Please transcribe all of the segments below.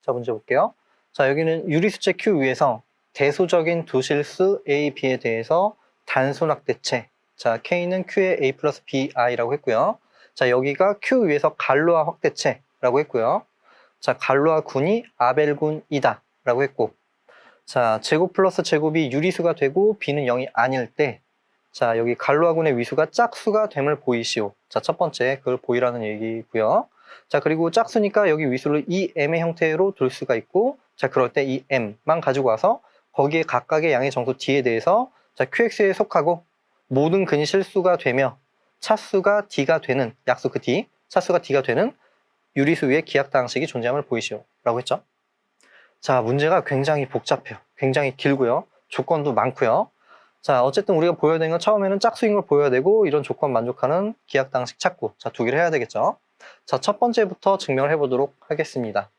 자, 문제 볼게요. 자, 여기는 유리수체 Q 위에서 대소적인 두 실수 A, B에 대해서 단순확대체. 자, K는 Q의 A 플러스 BI라고 했고요. 자, 여기가 Q 위에서 갈로아 확대체라고 했고요. 자, 갈로아 군이 아벨군이다 라고 했고, 자, 제곱 플러스 제곱이 유리수가 되고 B는 0이 아닐 때, 자, 여기 갈로아 군의 위수가 짝수가 됨을 보이시오. 자, 첫 번째 그걸 보이라는 얘기고요. 자, 그리고 짝수니까 여기 위수를 EM의 형태로 둘 수가 있고, 자, 그럴 때 이 M만 가지고 와서 거기에 각각의 양의 정수 D에 대해서 자, QX에 속하고 모든 근이 실수가 되며 차수가 D가 되는, 약수 그 D, 차수가 D가 되는 유리수 위에 기하당식이 존재함을 보이시오 라고 했죠. 자, 문제가 굉장히 복잡해요. 굉장히 길고요. 조건도 많고요. 자, 어쨌든 우리가 보여야 되는 건 처음에는 짝수인 걸 보여야 되고, 이런 조건 만족하는 기하당식 찾고, 자, 두 개를 해야 되겠죠. 자, 첫 번째부터 증명을 해보도록 하겠습니다.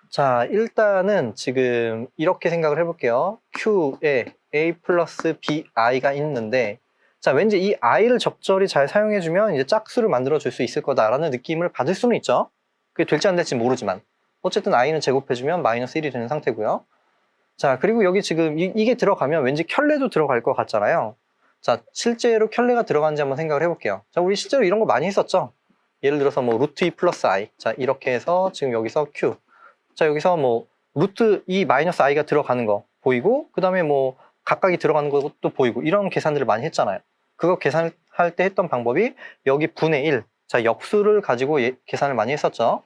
자, 일단은 지금 이렇게 생각을 해볼게요. Q에 A 플러스 BI가 있는데, 자, 왠지 이 I를 적절히 잘 사용해주면 이제 짝수를 만들어줄 수 있을 거다라는 느낌을 받을 수는 있죠. 그게 될지 안 될지 모르지만. 어쨌든 I는 제곱해주면 마이너스 1이 되는 상태고요. 자, 그리고 여기 지금 이게 들어가면 왠지 켤레도 들어갈 것 같잖아요. 자, 실제로 켤레가 들어가는지 한번 생각을 해볼게요. 자, 우리 실제로 이런 거 많이 했었죠? 예를 들어서 뭐 루트 2 플러스 I. 자, 이렇게 해서 지금 여기서 Q. 자, 여기서 뭐 루트 2 마이너스 I가 들어가는 거 보이고, 그 다음에 뭐 각각이 들어가는 것도 보이고, 이런 계산들을 많이 했잖아요. 그거 계산할 때 했던 방법이 여기 분의 1. 자, 역수를 가지고 계산을 많이 했었죠.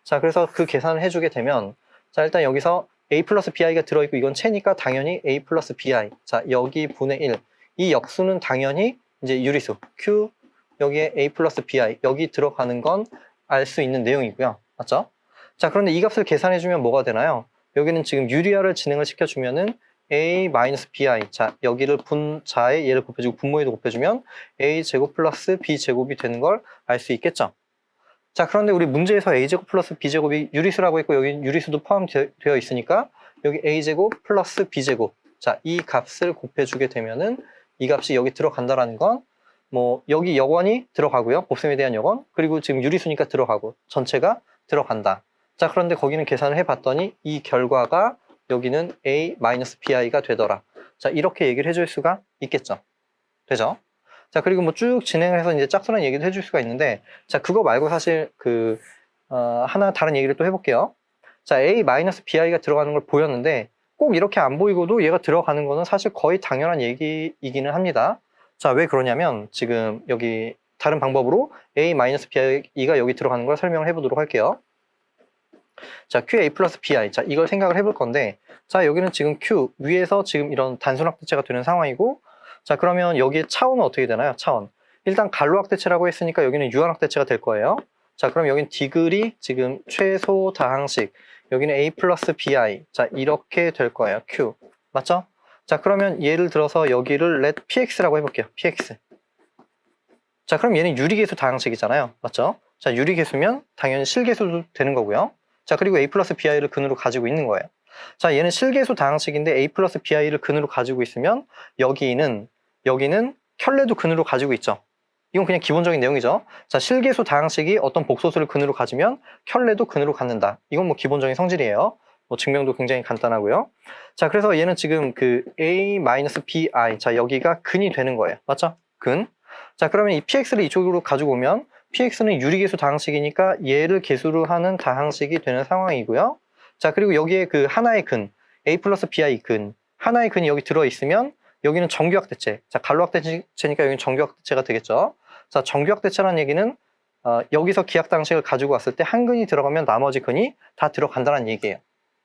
자, 그래서 그 계산을 해주게 되면, 자, 일단 여기서 A 플러스 BI가 들어있고 이건 채니까 당연히 A 플러스 BI. 자, 여기 분의 1. 이 역수는 당연히 이제 유리수 Q, 여기에 A 플러스 BI. 여기 들어가는 건 알 수 있는 내용이고요. 맞죠? 자, 그런데 이 값을 계산해주면 뭐가 되나요? 여기는 지금 유리화를 진행을 시켜주면은 A 마이너스 BI. 자, 여기를 분자에 얘를 곱해주고 분모에도 곱해주면 A 제곱 플러스 B 제곱이 되는 걸 알 수 있겠죠? 자, 그런데 우리 문제에서 A제곱 플러스 B제곱이 유리수라고 했고, 여기 유리수도 포함되어 있으니까, 여기 A제곱 플러스 B제곱. 자, 이 값을 곱해주게 되면은, 이 값이 여기 들어간다라는 건, 뭐, 여기 여건이 들어가고요. 곱셈에 대한 여건. 그리고 지금 유리수니까 들어가고, 전체가 들어간다. 자, 그런데 거기는 계산을 해봤더니, 이 결과가 여기는 A-PI가 되더라. 자, 이렇게 얘기를 해줄 수가 있겠죠. 되죠? 자, 그리고 뭐 쭉 진행을 해서 이제 짝수라는 얘기도 해줄 수가 있는데, 자, 그거 말고 사실 하나 다른 얘기를 또 해볼게요. 자, A-BI가 들어가는 걸 보였는데, 꼭 이렇게 안 보이고도 얘가 들어가는 거는 사실 거의 당연한 얘기이기는 합니다. 자, 왜 그러냐면, 지금 여기 다른 방법으로 A-BI가 여기 들어가는 걸 설명을 해보도록 할게요. 자, QA 플러스 BI. 자, 이걸 생각을 해볼 건데, 자, 여기는 지금 Q, 위에서 지금 이런 단순확대체가 되는 상황이고, 자, 그러면 여기에 차원은 어떻게 되나요? 차원. 일단 갈로확대체라고 했으니까 여기는 유한확대체가 될 거예요. 자, 그럼 여기는 디글이 지금 최소 다항식. 여기는 A 플러스 BI. 자, 이렇게 될 거예요. Q. 맞죠? 자, 그러면 예를 들어서 여기를 let PX라고 해볼게요. PX. 자, 그럼 얘는 유리계수 다항식이잖아요. 맞죠? 자, 유리계수면 당연히 실계수도 되는 거고요. 자, 그리고 A 플러스 BI를 근으로 가지고 있는 거예요. 자, 얘는 실계수 다항식인데 A 플러스 BI를 근으로 가지고 있으면 여기는 켤레도 근으로 가지고 있죠. 이건 그냥 기본적인 내용이죠. 자, 실계수 다항식이 어떤 복소수를 근으로 가지면 켤레도 근으로 갖는다. 이건 뭐 기본적인 성질이에요. 뭐 증명도 굉장히 간단하고요. 자, 그래서 얘는 지금 그 A-BI. 자, 여기가 근이 되는 거예요. 맞죠? 근. 자, 그러면 이 PX를 이쪽으로 가지고 오면 PX는 유리계수 다항식이니까 얘를 계수로 하는 다항식이 되는 상황이고요. 자, 그리고 여기에 그 하나의 근, A 플러스 BI 근, 하나의 근이 여기 들어있으면 여기는 정규확대체. 자, 갈로확대체니까 여기는 정규확대체가 되겠죠. 자, 정규확대체라는 얘기는 여기서 기하당식을 가지고 왔을 때 한 근이 들어가면 나머지 근이 다 들어간다는 얘기예요.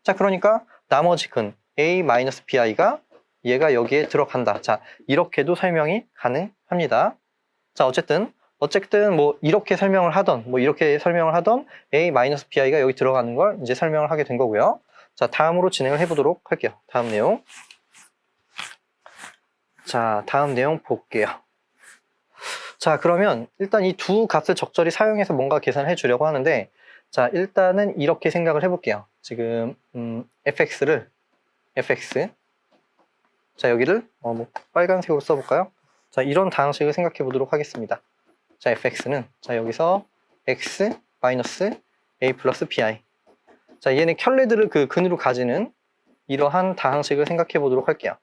자, 그러니까 나머지 근 A-BI가 얘가 여기에 들어간다. 자, 이렇게도 설명이 가능합니다. 자, 어쨌든 뭐 이렇게 설명을 하던 A-BI가 여기 들어가는 걸 이제 설명을 하게 된 거고요. 자, 다음으로 진행을 해보도록 할게요. 다음 내용. 자, 다음 내용 볼게요. 자, 그러면 일단 이 두 값을 적절히 사용해서 뭔가 계산해 주려고 하는데, 자, 일단은 이렇게 생각을 해볼게요. 지금 fx. 자, 여기를 뭐 빨간색으로 써볼까요? 자, 이런 다항식을 생각해 보도록 하겠습니다. 자, fx는 자, 여기서 x 마이너스 a 플러스 bi. 자, 얘는 켤레들을 그 근으로 가지는 이러한 다항식을 생각해 보도록 할게요.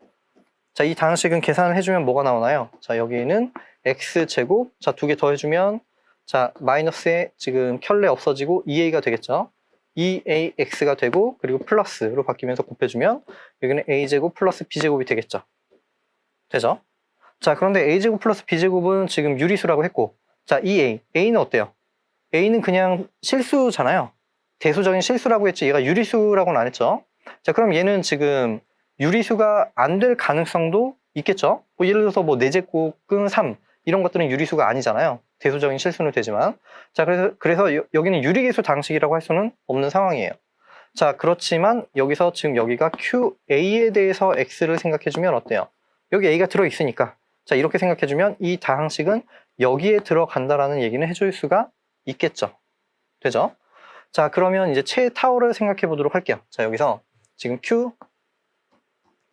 자, 이 다항식은 계산을 해주면 뭐가 나오나요? 자, 여기는 x제곱, 자, 두 개 더해주면, 자, 마이너스에 지금 켤레 없어지고 2a가 되겠죠? 2ax가 되고, 그리고 플러스로 바뀌면서 곱해주면, 여기는 a제곱 플러스 b제곱이 되겠죠? 되죠? 자, 그런데 a제곱 플러스 b제곱은 지금 유리수라고 했고, 자, 2a, a는 어때요? a는 그냥 실수잖아요. 대수적인 실수라고 했지, 얘가 유리수라고는 안 했죠? 자, 그럼 얘는 지금 유리수가 안 될 가능성도 있겠죠? 뭐 예를 들어서 뭐 4제곱은 3 이런 것들은 유리수가 아니잖아요. 대수적인 실수는 되지만. 자, 그래서 여기는 유리계수 다항식이라고 할 수는 없는 상황이에요. 자, 그렇지만 여기서 지금 여기가 QA에 대해서 X를 생각해주면 어때요? 여기 A가 들어있으니까. 자, 이렇게 생각해주면 이 다항식은 여기에 들어간다라는 얘기는 해줄 수가 있겠죠. 되죠? 자, 그러면 이제 최타워를 생각해 보도록 할게요. 자, 여기서 지금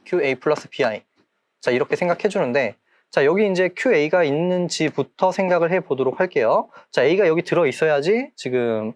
QA 플러스 BI. 자, 이렇게 생각해 주는데, 자, 여기 이제 QA가 있는지부터 생각을 해 보도록 할게요. 자, A가 여기 들어 있어야지 지금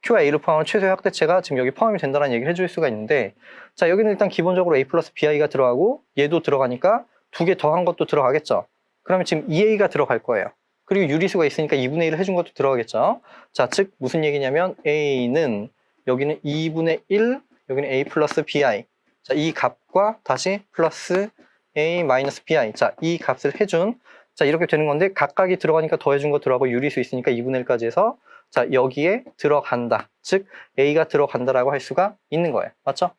Q와 A를 포함한 최소의 확대체가 지금 여기 포함이 된다는 얘기를 해줄 수가 있는데, 자, 여기는 일단 기본적으로 A 플러스 BI가 들어가고, 얘도 들어가니까 두 개 더한 것도 들어가겠죠. 그러면 지금 2A가 들어갈 거예요. 그리고 유리수가 있으니까 2분의 1을 해준 것도 들어가겠죠. 자, 즉, 무슨 얘기냐면, A는 여기는 2분의 1, 여기는 A 플러스 BI. 자, 이 값과 다시 플러스 A 마이너스 BI. 자, 이 값을 해준. 자, 이렇게 되는 건데, 각각이 들어가니까 더해준 거 들어가고 유리수 있으니까 2분의 1까지 해서, 자, 여기에 들어간다. 즉, A가 들어간다라고 할 수가 있는 거예요. 맞죠?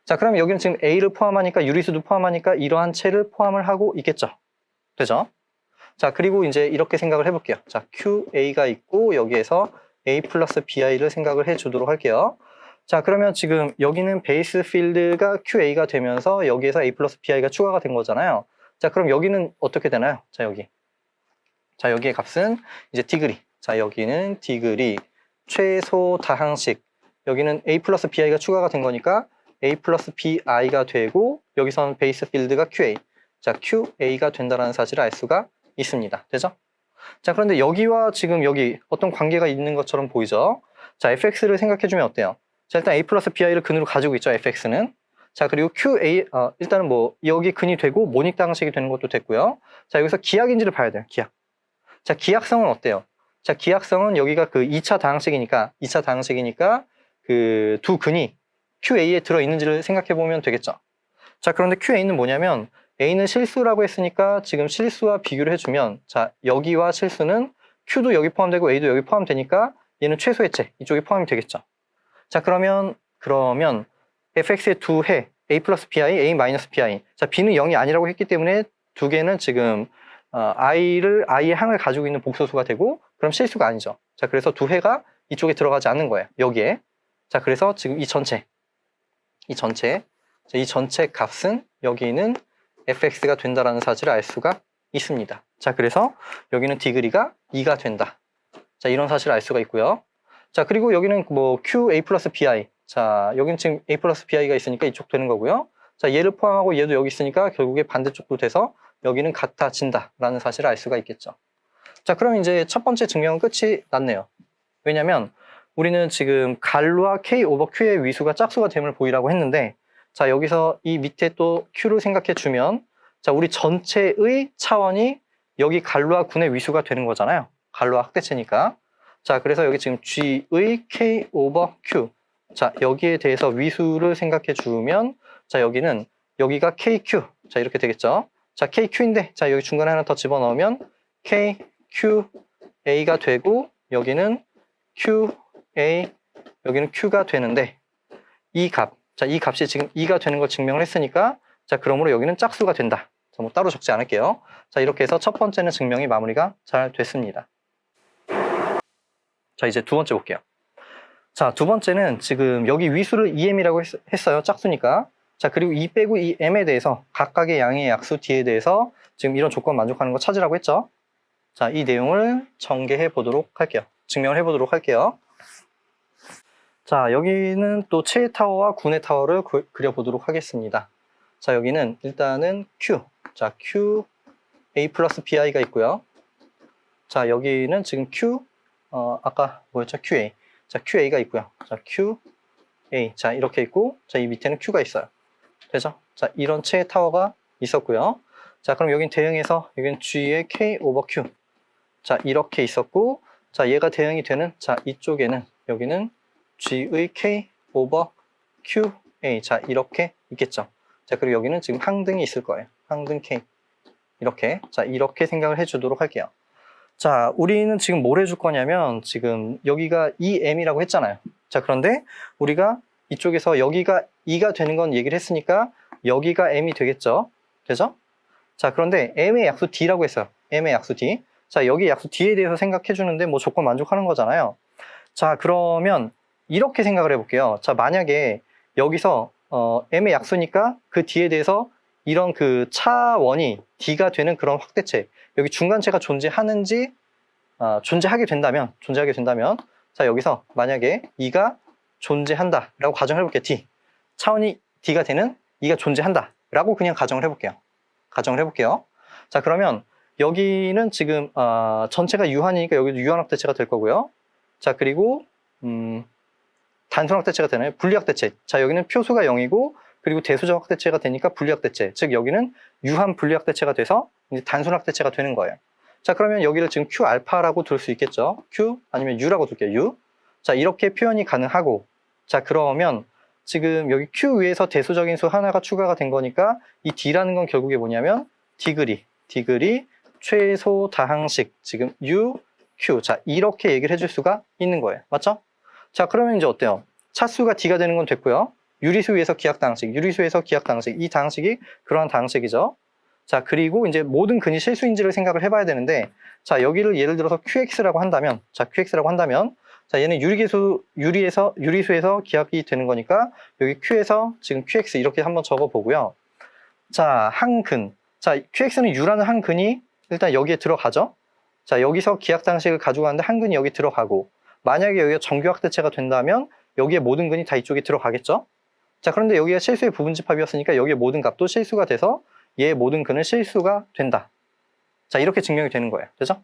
자, 그럼 여기는 지금 A를 포함하니까, 유리수도 포함하니까 이러한 채를 포함을 하고 있겠죠. 되죠? 자, 그리고 이제 이렇게 생각을 해볼게요. 자, QA가 있고, 여기에서 A 플러스 BI를 생각을 해 주도록 할게요. 자, 그러면 지금 여기는 베이스 필드가 QA가 되면서 여기에서 A 플러스 BI가 추가가 된 거잖아요. 자, 그럼 여기는 어떻게 되나요? 자, 여기. 자, 여기의 값은 이제 디그리. 자, 여기는 디그리, 최소 다항식. 여기는 A 플러스 BI가 추가가 된 거니까 A 플러스 BI가 되고, 여기서는 베이스 필드가 QA. 자, QA가 된다는 사실을 알 수가 있습니다. 되죠? 자, 그런데 여기와 지금 여기 어떤 관계가 있는 것처럼 보이죠? 자, fx를 생각해주면 어때요? 자, 일단 A 플러스 BI를 근으로 가지고 있죠, fx는. 자, 그리고 일단은 뭐, 여기 근이 되고, 모닉 다항식이 되는 것도 됐고요. 자, 여기서 기하인지를 봐야 돼요, 기하. 자, 기하성은 어때요? 자, 기하성은 여기가 그 2차 다항식이니까 그 두 근이 QA에 들어있는지를 생각해보면 되겠죠. 자, 그런데 QA는 뭐냐면, A는 실수라고 했으니까 지금 실수와 비교를 해주면, 자, 여기와 실수는 Q도 여기 포함되고 A도 여기 포함되니까 얘는 최소의 채, 이쪽이 포함이 되겠죠. 자, 그러면 fx의 두 해, A 플러스 BI, A 마이너스 BI. 자, B는 0이 아니라고 했기 때문에 두 개는 지금 I의 항을 가지고 있는 복소수가 되고, 그럼 실수가 아니죠. 자, 그래서 두 해가 이쪽에 들어가지 않는 거예요. 여기에. 자, 그래서 지금 이 전체 값은 여기는 fx가 된다라는 사실을 알 수가 있습니다. 자, 그래서 여기는 디그리가 2가 된다. 자, 이런 사실을 알 수가 있고요. 자, 그리고 여기는 뭐 QA 플러스 BI. 자, 여기는 지금 A 플러스 BI가 있으니까 이쪽 되는 거고요. 자, 얘를 포함하고 얘도 여기 있으니까 결국에 반대쪽도 돼서 여기는 같아진다라는 사실을 알 수가 있겠죠. 자, 그럼 이제 첫 번째 증명은 끝이 났네요. 왜냐면 우리는 지금 갈루와 K 오버 Q의 위수가 짝수가 됨을 보이라고 했는데, 자, 여기서 이 밑에 또 Q를 생각해 주면, 자, 우리 전체의 차원이 여기 갈루와 군의 위수가 되는 거잖아요. 갈루와 확대체니까. 자, 그래서 여기 지금 G의 K 오버 Q. 자, 여기에 대해서 위수를 생각해 주면, 자, 여기가 KQ. 자, 이렇게 되겠죠. 자, KQ인데, 자, 여기 중간에 하나 더 집어넣으면 KQA가 되고, 여기는 QA, 여기는 Q가 되는데, 이 값이 지금 2가 되는 걸 증명을 했으니까, 자, 그러므로 여기는 짝수가 된다. 자, 뭐 따로 적지 않을게요. 자, 이렇게 해서 첫 번째는 증명이 마무리가 잘 됐습니다. 자, 이제 두 번째 볼게요. 자, 두 번째는 지금 여기 위수를 EM이라고 했어요. 짝수니까. 자, 그리고 2 빼고 이 M에 대해서 각각의 양의 약수 D에 대해서 지금 이런 조건 만족하는 거 찾으라고 했죠. 자, 이 내용을 전개해 보도록 할게요. 증명을 해 보도록 할게요. 자, 여기는 또 최의 타워와 군의 타워를 그려보도록 하겠습니다. 자, 여기는 일단은 Q. 자, Q, A 플러스 BI가 있고요. 자, 여기는 지금 Q, 아까 뭐였죠? QA. 자, QA가 있고요. 자, Q, A. 자, 이렇게 있고, 자, 이 밑에는 Q가 있어요. 되죠? 자, 이런 체의 타워가 있었고요. 자, 그럼 여긴 대응해서, 여긴 G의 K 오버 Q. 자, 이렇게 있었고, 자, 얘가 대응이 되는, 자, 이쪽에는, 여기는 G의 K 오버 QA. 자, 이렇게 있겠죠. 자, 그리고 여기는 지금 항등이 있을 거예요. 항등 K. 이렇게. 자, 이렇게 생각을 해주도록 할게요. 자, 우리는 지금 뭘 해줄 거냐면, 지금 여기가 EM이라고 했잖아요. 자, 그런데 우리가 이쪽에서 여기가 E가 되는 건 얘기를 했으니까, 여기가 M이 되겠죠. 되죠? 자, 그런데 M의 약수 D라고 했어요. M의 약수 D. 자, 여기 약수 D에 대해서 생각해 주는데 뭐 조건 만족하는 거잖아요. 자, 그러면 이렇게 생각을 해볼게요. 자, 만약에 여기서 M의 약수니까 그 D에 대해서 이런 그 차원이 D가 되는 그런 확대체, 여기 중간체가 존재하는지 존재하게 된다면 자, 여기서 만약에 E가 존재한다 라고 가정을 해볼게요. D. 차원이 D가 되는 E가 존재한다 라고 그냥 가정을 해볼게요. 자, 그러면 여기는 지금 전체가 유한이니까 여기도 유한합대체가 될 거고요. 자, 그리고 단순합대체가 되나요? 분리합대체. 자, 여기는 표수가 0이고 그리고 대수적 합대체가 되니까 분리합대체. 즉 여기는 유한 분리합대체가 돼서 이제 단순합대체가 되는 거예요. 자, 그러면 여기를 지금 Q알파라고 둘 수 있겠죠. Q 아니면 U라고 둘게요. U. 자, 이렇게 표현이 가능하고, 자, 그러면 지금 여기 Q 위에서 대수적인 수 하나가 추가가 된 거니까 이 D라는 건 결국에 뭐냐면 디그리 최소 다항식 지금 U, Q. 자, 이렇게 얘기를 해줄 수가 있는 거예요. 맞죠? 자, 그러면 이제 어때요? 차수가 D가 되는 건 됐고요. 유리수 위에서 기하다항식, 이 다항식이 그러한 다항식이죠. 자, 그리고 이제 모든 근이 실수인지를 생각을 해봐야 되는데, 자, 여기를 예를 들어서 QX라고 한다면, 자, 얘는 유리수에서 기하이 되는 거니까, 여기 Q에서 지금 QX 이렇게 한번 적어 보고요. 자, 항근. 자, QX는 U라는 항근이 일단 여기에 들어가죠. 자, 여기서 기하당식을 가지고 가는데 항근이 여기 들어가고, 만약에 여기가 정규합대체가 된다면 여기에 모든 근이 다 이쪽에 들어가겠죠. 자, 그런데 여기가 실수의 부분집합이었으니까 여기에 모든 값도 실수가 돼서 얘의 모든 근은 실수가 된다. 자, 이렇게 증명이 되는 거예요. 되죠?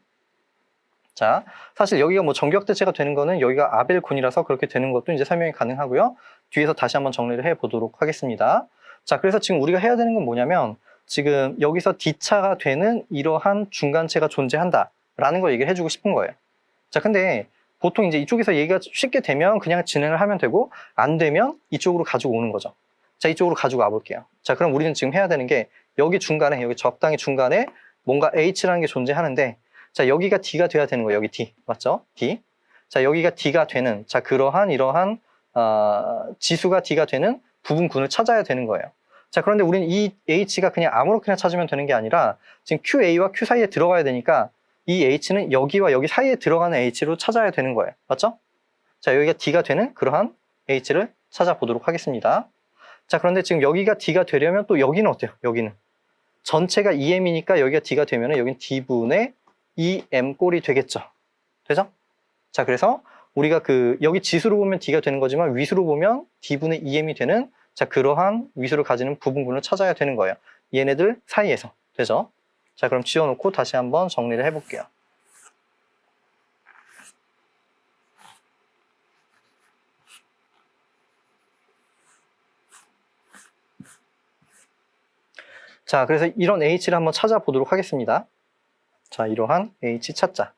자, 사실 여기가 뭐 정규합대체가 되는 거는 여기가 아벨군이라서 그렇게 되는 것도 이제 설명이 가능하고요. 뒤에서 다시 한번 정리를 해 보도록 하겠습니다. 자, 그래서 지금 우리가 해야 되는 건 뭐냐면 지금 여기서 D차가 되는 이러한 중간체가 존재한다라는 걸 얘기를 해주고 싶은 거예요. 자, 근데 보통 이제 이쪽에서 얘기가 쉽게 되면 그냥 진행을 하면 되고 안 되면 이쪽으로 가지고 오는 거죠. 자, 이쪽으로 가지고 와볼게요. 자, 그럼 우리는 지금 해야 되는 게 여기 중간에, 여기 적당히 중간에 뭔가 H라는 게 존재하는데, 자, 여기가 D가 돼야 되는 거예요. 여기 D. 맞죠? D. 자, 여기가 D가 되는, 자, 이러한 지수가 D가 되는 부분군을 찾아야 되는 거예요. 자, 그런데 우리는 이 H가 그냥 아무렇게나 찾으면 되는 게 아니라 지금 QA와 Q 사이에 들어가야 되니까 이 H는 여기와 여기 사이에 들어가는 H로 찾아야 되는 거예요. 맞죠? 자, 여기가 D가 되는 그러한 H를 찾아보도록 하겠습니다. 자, 그런데 지금 여기가 D가 되려면 또 여기는 어때요? 여기는 전체가 EM이니까 여기가 D가 되면 여기는 D분의 EM 꼴이 되겠죠. 되죠? 자, 그래서 우리가 여기 지수로 보면 D가 되는 거지만 위수로 보면 D분의 EM이 되는, 자, 그러한 위수를 가지는 부분군을 찾아야 되는 거예요. 얘네들 사이에서. 되죠? 자, 그럼 지워놓고 다시 한번 정리를 해볼게요. 자, 그래서 이런 H를 한번 찾아보도록 하겠습니다. 자, 이러한 H 찾자.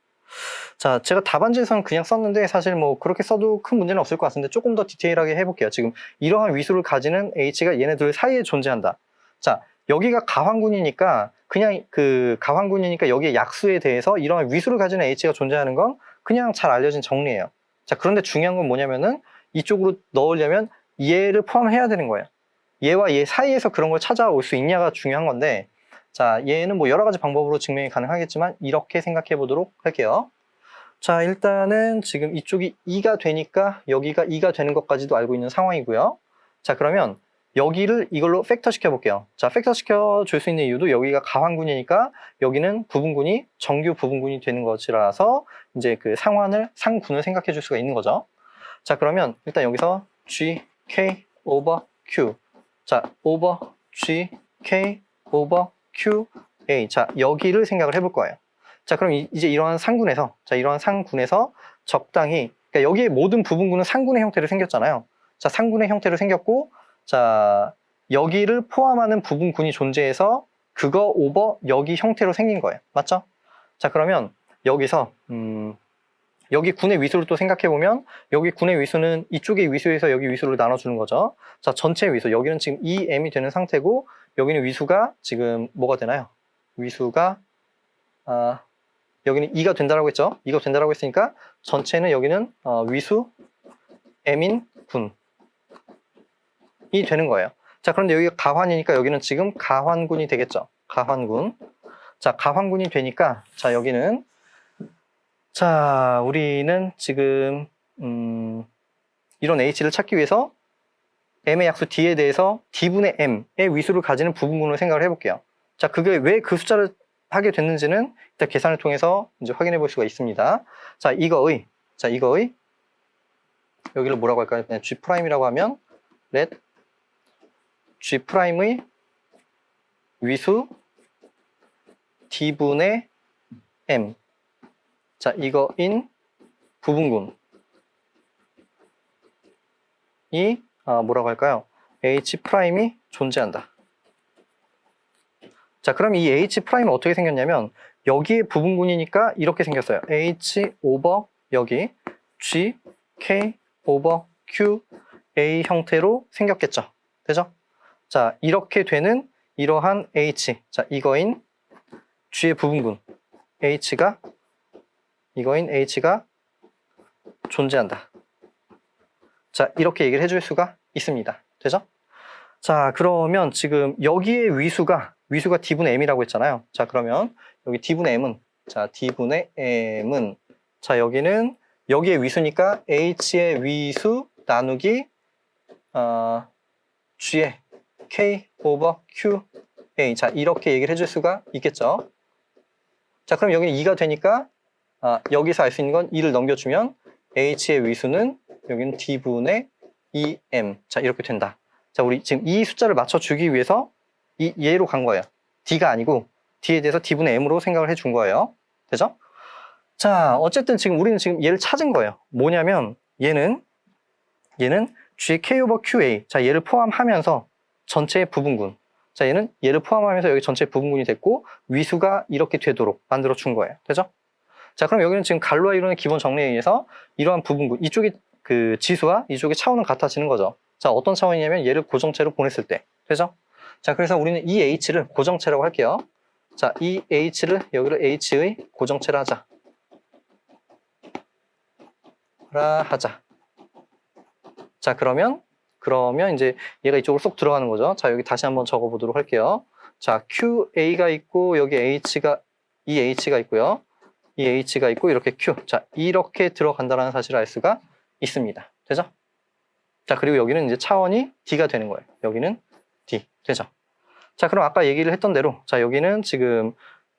자, 제가 답안지에서는 그냥 썼는데 사실 뭐 그렇게 써도 큰 문제는 없을 것 같은데 조금 더 디테일하게 해볼게요. 지금 이러한 위수를 가지는 H가 얘네들 사이에 존재한다. 자, 여기가 가환군이니까 그냥 가환군이니까 여기에 약수에 대해서 이러한 위수를 가지는 H가 존재하는 건 그냥 잘 알려진 정리예요. 자, 그런데 중요한 건 뭐냐면은 이쪽으로 넣으려면 얘를 포함해야 되는 거예요. 얘와 얘 사이에서 그런 걸 찾아올 수 있냐가 중요한 건데, 자, 얘는 뭐 여러 가지 방법으로 증명이 가능하겠지만 이렇게 생각해 보도록 할게요. 자, 일단은 지금 이쪽이 2가 되니까 여기가 2가 되는 것까지도 알고 있는 상황이고요. 자, 그러면 여기를 이걸로 팩터 시켜볼게요. 자, 팩터 시켜줄 수 있는 이유도 여기가 가환군이니까 여기는 부분군이 정규 부분군이 되는 것이라서 이제 상군을 생각해 줄 수가 있는 거죠. 자, 그러면 일단 여기서 G, K 오버 Q. 자, 오버 G, K 오버 Q, A. 자, 여기를 생각을 해볼 거예요. 자, 그럼 이제 이러한 상군에서 적당히, 그러니까 여기에 모든 부분군은 상군의 형태로 생겼잖아요. 자, 상군의 형태로 생겼고, 자, 여기를 포함하는 부분군이 존재해서 그거 오버 여기 형태로 생긴 거예요. 맞죠? 자, 그러면 여기서 여기 군의 위수를 또 생각해보면 여기 군의 위수는 이쪽의 위수에서 여기 위수를 나눠주는 거죠. 자, 전체 위수. 여기는 지금 2m이 되는 상태고 여기는 위수가 지금 뭐가 되나요? 위수가 여기는 2가 된다라고 했죠. 2가 된다라고 했으니까 전체는 여기는 위수 m인 군이 되는 거예요. 자, 그런데 여기가 가환이니까 여기는 지금 가환군이 되겠죠. 가환군. 자, 가환군이 되니까 자, 여기는 자, 우리는 지금 이런 h를 찾기 위해서 m의 약수 d에 대해서 d분의 m의 위수를 가지는 부분군을 생각을 해볼게요. 자, 그게 왜 그 숫자를 하게 됐는지는 일단 계산을 통해서 이제 확인해 볼 수가 있습니다. 자, 이거의 여기를 뭐라고 할까요? 그냥 G'이라고 하면 let G'의 위수 d분의 m. 자, 이거인 부분군이 뭐라고 할까요? H'이 존재한다. 자, 그럼 이 H'은 어떻게 생겼냐면 여기에 부분군이니까 이렇게 생겼어요. H 오버 여기 G, K 오버 Q, A 형태로 생겼겠죠. 되죠? 자, 이렇게 되는 이러한 H. 자, 이거인 G의 부분군 H가 존재한다. 자, 이렇게 얘기를 해줄 수가 있습니다. 되죠? 자, 그러면 지금 여기에 위수가 d분의 m이라고 했잖아요. 자, 그러면 여기 d분의 m은 자, 여기는 여기에 위수니까 h의 위수 나누기 g의 k 오버 q a. 자, 이렇게 얘기를 해줄 수가 있겠죠. 자, 그럼 여기는 2가 되니까 여기서 알 수 있는 건 2를 넘겨주면 h의 위수는 여기는 d분의 2m. 자, 이렇게 된다. 자, 우리 지금 이 숫자를 맞춰주기 위해서 얘로 간 거예요. d가 아니고 d에 대해서 d분의 m으로 생각을 해준 거예요. 되죠? 자, 어쨌든 지금 우리는 지금 얘를 찾은 거예요. 뭐냐면 얘는 G의 K 오버 QA. 자, 얘를 포함하면서 전체의 부분군. 자, 얘를 포함하면서 여기 전체 부분군이 됐고 위수가 이렇게 되도록 만들어 준 거예요. 되죠? 자, 그럼 여기는 지금 갈로와 이론의 기본 정리에 의해서 이러한 부분군, 이쪽이 그 지수와 이쪽의 차원은 같아지는 거죠. 자, 어떤 차원이냐면 얘를 고정체로 보냈을 때. 되죠? 자, 그래서 우리는 이 H를 고정체라고 할게요. 자, 이 H를 여기를 H의 고정체로 하자. 자, 그러면 이제 얘가 이쪽으로 쏙 들어가는 거죠. 자, 여기 다시 한번 적어보도록 할게요. 자, QA가 있고 여기 이 H가 있고요. 이 H가 있고 이렇게 Q. 자, 이렇게 들어간다는 사실을 알 수가 있습니다. 되죠? 자, 그리고 여기는 이제 차원이 D가 되는 거예요. 여기는 D. 되죠? 자, 그럼 아까 얘기를 했던 대로 자, 여기는 지금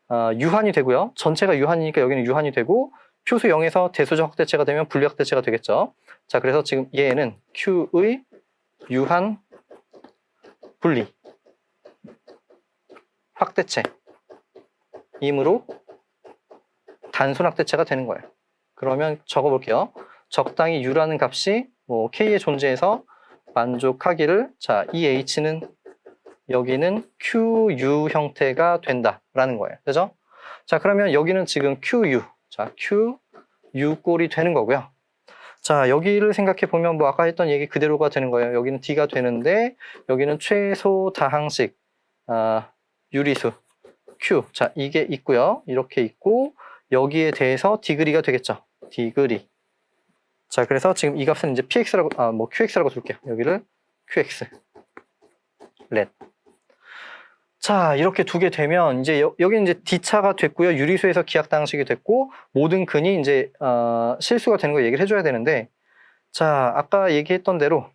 유한이 되고요. 전체가 유한이니까 여기는 유한이 되고 표수 0에서 대수적 확대체가 되면 분리 확대체가 되겠죠. 자, 그래서 지금 얘는 Q의 유한 분리 확대체이므로 단순 확대체가 되는 거예요. 그러면 적어볼게요. 적당히 U라는 값이 뭐 K의 존재에서 만족하기를 자, 이 H는 여기는 QU 형태가 된다라는 거예요. 그죠? 자, 그러면 여기는 지금 QU. 자, QU 꼴이 되는 거고요. 자, 여기를 생각해 보면 뭐 아까 했던 얘기 그대로가 되는 거예요. 여기는 D가 되는데 여기는 최소 다항식 유리수 Q. 자, 이게 있고요. 이렇게 있고 여기에 대해서 디그리가 되겠죠. 디그리. 자, 그래서 지금 이 값은 이제 px라고 qx라고 둘게요. 여기를 qx. 렛. 자, 이렇게 두게 되면 이제 여기는 이제 D차가 됐고요. 유리수에서 기하당식이 됐고 모든 근이 이제 실수가 되는 거 얘기를 해줘야 되는데 자, 아까 얘기했던 대로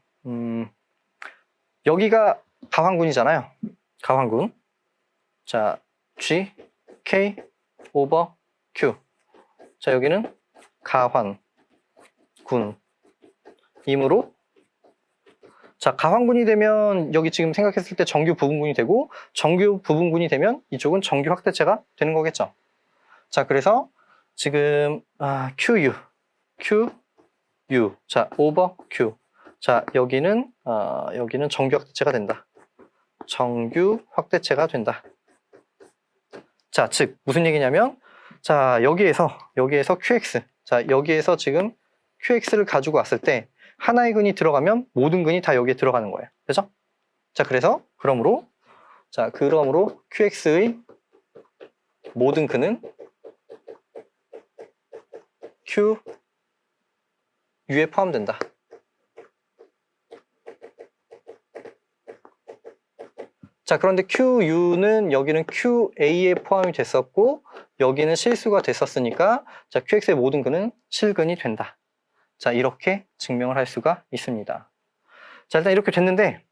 여기가 가환군이잖아요. 가환군. 자, G, K, 오버, Q. 자, 여기는 가환군이므로 자, 가환군이 되면 여기 지금 생각했을 때 정규 부분군이 되고 정규 부분군이 되면 이쪽은 정규 확대체가 되는 거겠죠. 자, 그래서 지금 QU 자, 오버 Q 자, 여기는 정규 확대체가 된다. 정규 확대체가 된다. 자, 즉 무슨 얘기냐면, 자, 여기에서 QX, 자, 여기에서 지금 QX를 가지고 왔을 때 하나의 근이 들어가면 모든 근이 다 여기에 들어가는 거예요. 그죠? 자, 그러므로 QX의 모든 근은 QU에 포함된다. 자, 그런데 QU는 여기는 QA에 포함이 됐었고 여기는 실수가 됐었으니까 자, QX의 모든 근은 실근이 된다. 자, 이렇게 증명을 할 수가 있습니다. 자, 일단 이렇게 됐는데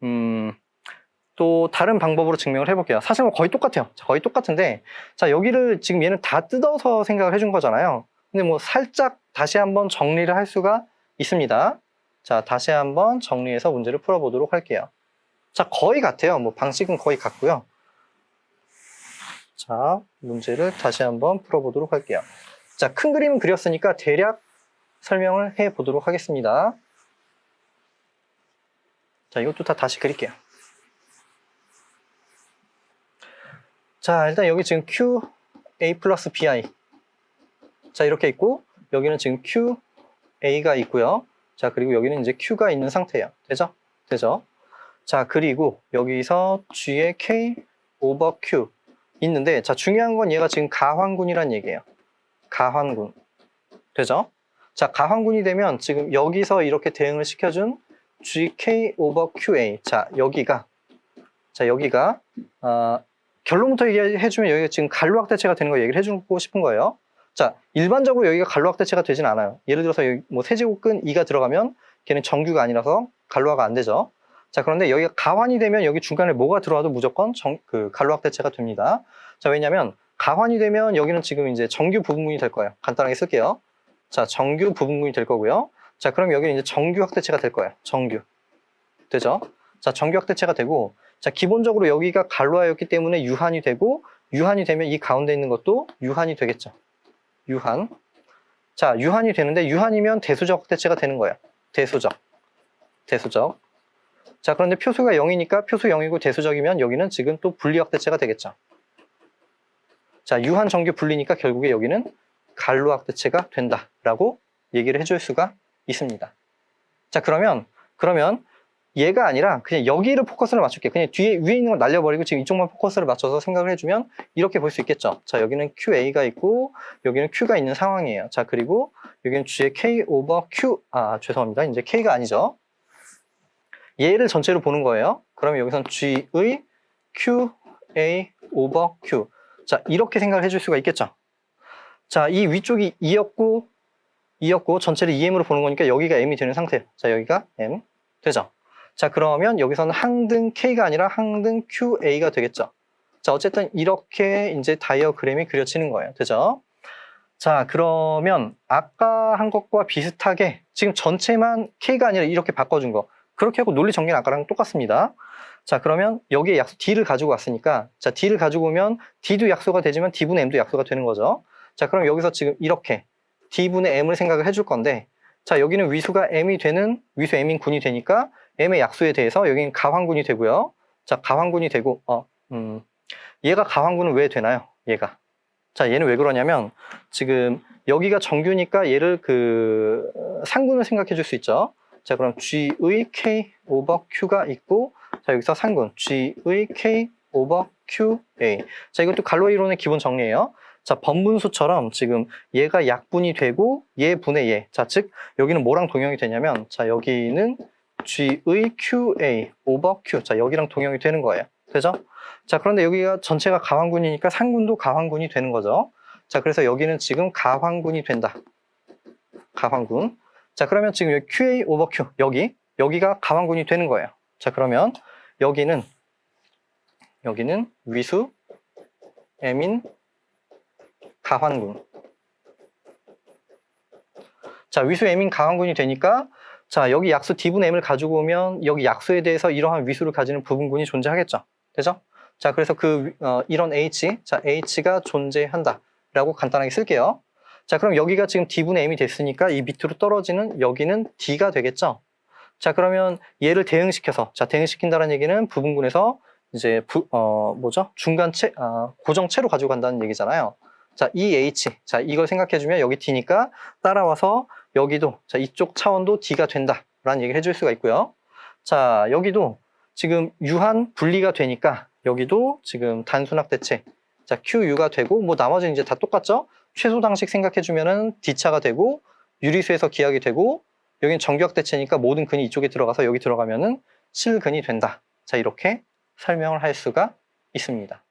또 다른 방법으로 증명을 해볼게요. 사실 뭐 거의 똑같아요. 거의 똑같은데 자, 여기를 지금 얘는 다 뜯어서 생각을 해준 거잖아요. 근데 뭐 살짝 다시 한번 정리를 할 수가 있습니다. 자, 다시 한번 정리해서 문제를 풀어보도록 할게요. 자, 거의 같아요. 뭐 방식은 거의 같고요. 자, 문제를 다시 한번 풀어보도록 할게요. 자, 큰 그림은 그렸으니까 대략 설명을 해보도록 하겠습니다. 자, 이것도 다 다시 그릴게요. 자, 일단 여기 지금 QA 플러스 BI. 자, 이렇게 있고, 여기는 지금 QA가 있고요. 자, 그리고 여기는 이제 Q가 있는 상태예요. 되죠? 자, 그리고 여기서 G의 K 오버 Q 있는데, 자, 중요한 건 얘가 지금 가환군이란 얘기예요. 가환군. 되죠? 자, 가환군이 되면 지금 여기서 이렇게 대응을 시켜준 GK 오버 QA. 자, 여기가 결론부터 얘기해주면 여기가 지금 간루학대체가 되는 거 얘기를 해주고 싶은 거예요. 자, 일반적으로 여기가 간루학대체가 되진 않아요. 예를 들어서 여기 뭐 세제곱근 2가 들어가면 걔는 정규가 아니라서 간루화가 안 되죠. 자, 그런데 여기가 가환이 되면 여기 중간에 뭐가 들어와도 무조건 간루학대체가 됩니다. 자, 왜냐면 가환이 되면 여기는 지금 이제 정규 부분군이 될 거예요. 간단하게 쓸게요. 자, 정규 부분군이 될 거고요. 자, 그럼 여기는 이제 정규 확대체가 될 거예요. 정규. 되죠? 자, 정규 확대체가 되고, 자, 기본적으로 여기가 간루화였기 때문에 유한이 되고, 유한이 되면 이 가운데 있는 것도 유한이 되겠죠. 유한. 자, 유한이 되는데, 유한이면 대수적 확대체가 되는 거예요. 대수적. 자, 그런데 표수가 0이니까 표수 0이고 대수적이면 여기는 지금 또 분리 확대체가 되겠죠. 자, 유한 정규 분리니까 결국에 여기는 간루 확대체가 된다라고 얘기를 해줄 수가 있습니다. 자, 그러면 얘가 아니라 그냥 여기를 포커스를 맞출게요. 그냥 위에 있는 걸 날려버리고 지금 이쪽만 포커스를 맞춰서 생각을 해주면 이렇게 볼 수 있겠죠. 자, 여기는 QA가 있고 여기는 Q가 있는 상황이에요. 자, 그리고 여기는 G의 K 오버 Q, 죄송합니다. 이제 K가 아니죠. 얘를 전체로 보는 거예요. 그러면 여기선 G의 QA 오버 Q. 자, 이렇게 생각을 해줄 수가 있겠죠. 자, 이 위쪽이 2였고 전체를 2M으로 보는 거니까 여기가 M이 되는 상태예요. 자, 여기가 M. 되죠? 자, 그러면 여기서는 항등 K가 아니라 항등 QA가 되겠죠. 자, 어쨌든 이렇게 이제 다이어그램이 그려지는 거예요. 되죠? 자, 그러면 아까 한 것과 비슷하게 지금 전체만 K가 아니라 이렇게 바꿔준 거. 그렇게 하고 논리 정리는 아까랑 똑같습니다. 자, 그러면 여기에 약수 D를 가지고 왔으니까 자, D를 가지고 오면 D도 약수가 되지만 D분의 M도 약수가 되는 거죠. 자, 그럼 여기서 지금 이렇게 D분의 M을 생각을 해줄 건데 자, 여기는 위수가 M이 되는 위수 M인 군이 되니까 M의 약수에 대해서 여기는 가환군이 되고요. 자, 가환군이 되고 얘가 가환군은 왜 되나요? 얘가. 자, 얘는 왜 그러냐면 지금 여기가 정규니까 얘를 상군을 생각해 줄 수 있죠. 자, 그럼 G의 K 오버 Q가 있고 자, 여기서 상군 G의 K 오버 QA. 자, 이것도 갈로 이론의 기본 정리예요. 자, 번분수처럼 지금 얘가 약분이 되고 얘 분의 얘. 자, 즉 여기는 뭐랑 동형이 되냐면 자, 여기는 G의 QA 오버 Q. 자, 여기랑 동형이 되는 거예요. 되죠? 자, 그런데 여기가 전체가 가환군이니까 상군도 가환군이 되는 거죠. 자, 그래서 여기는 지금 가환군이 된다. 가환군. 자, 그러면 지금 여기 QA 오버 Q. 여기가 가환군이 되는 거예요. 자, 그러면 여기는 위수 M인 가환군. 자, 위수 M인 가환군이 되니까 자, 여기 약수 D분의 M을 가지고 오면 여기 약수에 대해서 이러한 위수를 가지는 부분군이 존재하겠죠. 되죠? 자, 그래서 이런 H, 자, H가 존재한다 라고 간단하게 쓸게요. 자, 그럼 여기가 지금 D분의 M이 됐으니까 이 밑으로 떨어지는 여기는 D가 되겠죠. 자, 그러면 얘를 대응시켜서, 자, 대응시킨다는 얘기는 부분군에서 이제 고정체로 가지고 간다는 얘기잖아요. 자, 이 H, 자, 이걸 생각해주면 여기 D니까 따라와서 여기도, 자, 이쪽 차원도 D가 된다라는 얘기를 해줄 수가 있고요. 자, 여기도 지금 유한 분리가 되니까 여기도 지금 단순학대체, 자, QU가 되고, 뭐 나머지는 이제 다 똑같죠? 최소당식 생각해주면은 D차가 되고, 유리수에서 기하게 되고, 여기는 정규학대체니까 모든 근이 이쪽에 들어가서 여기 들어가면은 실근이 된다. 자, 이렇게 설명을 할 수가 있습니다.